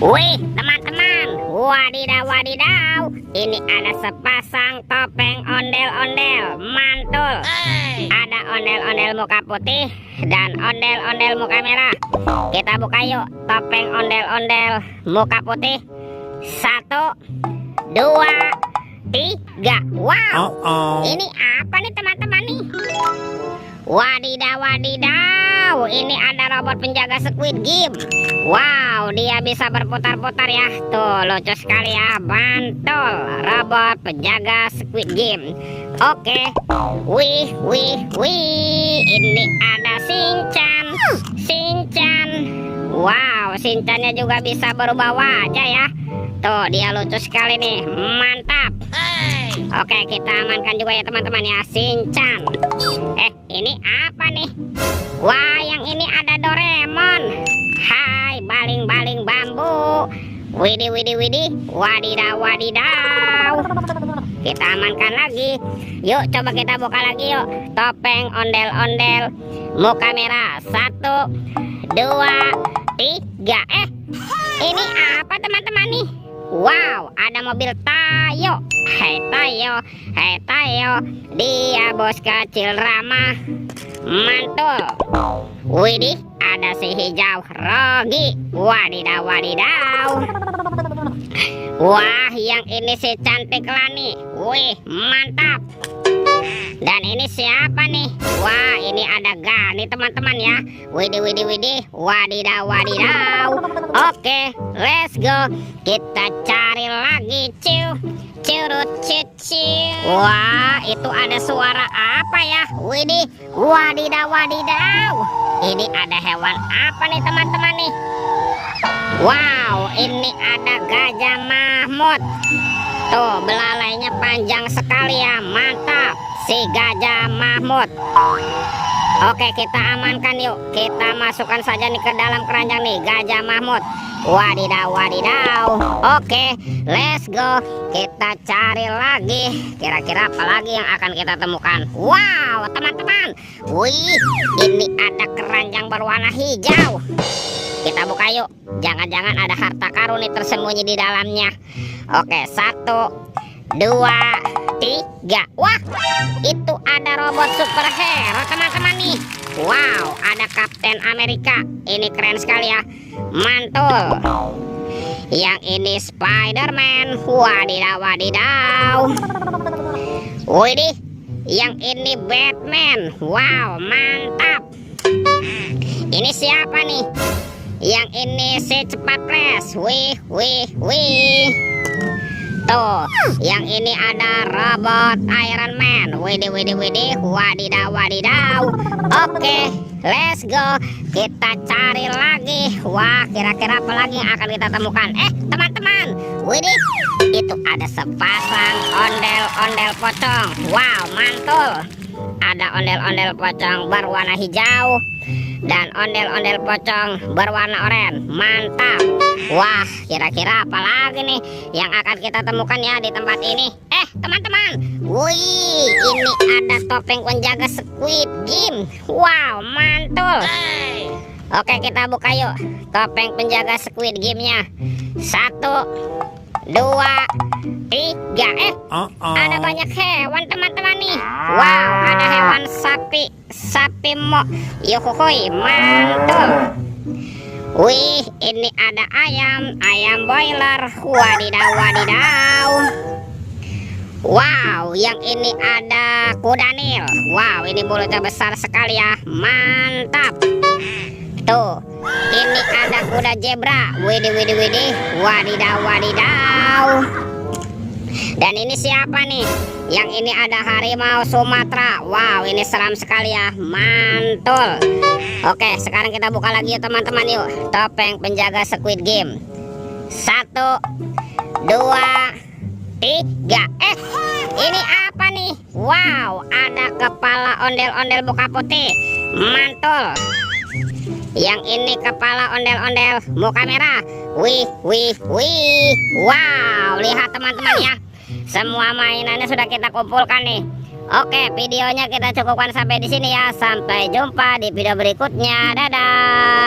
Wih, teman-teman, wadidaw wadidaw, ini ada sepasang topeng ondel-ondel mantul. Ada ondel-ondel muka putih dan ondel-ondel muka merah. Kita buka yuk topeng ondel-ondel muka putih. 1, 2, 3. Wow, ini apa nih teman-teman nih? Wadidaw wadidaw, ini ada robot penjaga Squid Game. Wow, dia bisa berputar-putar ya. Tuh, lucu sekali ya. Mantul, robot penjaga Squid Game. Oke. Wih, ini ada Shinchan. Wow, Shinchannya juga bisa berubah wajah ya. Tuh, dia lucu sekali nih. Mantap. Oke, kita amankan juga ya teman-teman ya, Shinchan. Ini apa nih? Wah, yang ini ada Doraemon. Hai, baling-baling bambu. Widih, wadidaw wadidaw. Kita amankan lagi. Yuk, coba kita buka lagi yuk. Topeng ondel-ondel muka merah. 1, 2, 3. Ini apa teman-teman nih? Wow, ada mobil Tayo. Hai Tayo, dia bos kecil ramah. Mantul. Widih, ada si hijau Rogi. Wadidaw wadidaw. Wah, yang ini si cantik Lani. Wih, mantap. Dan ini siapa nih? Wah, ini ada Gani teman-teman ya. Widih, wadidaw wadidaw. Oke, let's go. Kita cari lagi curut. Wah, itu ada suara apa ya? Widih, wadidaw wadidaw. Ini ada hewan apa nih teman-teman nih? Wow, ini ada gajah Mahmud. Tuh, belalainya panjang sekali ya. Mantap, si gajah Mahmud. Oke, kita amankan yuk. Kita masukkan saja nih ke dalam keranjang nih gajah Mahmud. Wadidaw wadidaw. Oke, let's go. Kita cari lagi. Kira-kira apa lagi yang akan kita temukan? Wow, teman-teman. Wih, ini ada keranjang berwarna hijau. Kita buka yuk. Jangan-jangan ada harta karun nih tersembunyi di dalamnya. Oke, 1, 2, 3. Wah, itu ada robot superhero teman-teman nih. Wow, ada Kapten Amerika. Ini keren sekali ya. Mantul. Yang ini Spider-Man. Wadidaw wadidaw. Widih, yang ini Batman. Wow, mantap. Ini siapa nih? Yang ini si cepat pres. Wih. Tuh, yang ini ada robot Iron Man. Widih, wadidaw wadidaw. Oke, let's go. Kita cari lagi. Wah, kira-kira apa lagi yang akan kita temukan? Teman-teman, widih, itu ada sepasang ondel-ondel pocong. Wow, mantul. Ada ondel-ondel pocong berwarna hijau dan ondel-ondel pocong berwarna oranye. Mantap. Wah, kira-kira apa lagi nih yang akan kita temukan ya di tempat ini? Teman-teman, wih, ini ada topeng penjaga Squid Game. Wow, mantul. Oke, kita buka yuk topeng penjaga Squid Game-nya. 1, 2, 3. Ada banyak hewan teman-teman nih. Wow, ada hewan sapi mo. Yuhuhuy, mantul. Wih, ini ada ayam boiler. Wadidaw wadidaw. Wow, yang ini ada kuda Nil. Wow, ini mulutnya besar sekali ya. Mantap. Tuh, ini ada kuda zebra. Widih, wadidaw wadidaw. Dan ini siapa nih? Yang ini ada harimau Sumatera. Wow, ini seram sekali ya. Mantul. Oke, sekarang kita buka lagi yuk teman-teman yuk. Topeng penjaga Squid Game. 1, 2, 3. Ini apa nih? Wow, ada kepala ondel-ondel muka putih. Mantul. Yang ini kepala ondel-ondel muka merah. Wih. Wow, lihat teman-teman ya. Semua mainannya sudah kita kumpulkan nih. Oke, videonya kita cukupkan sampai di sini ya. Sampai jumpa di video berikutnya. Dadah.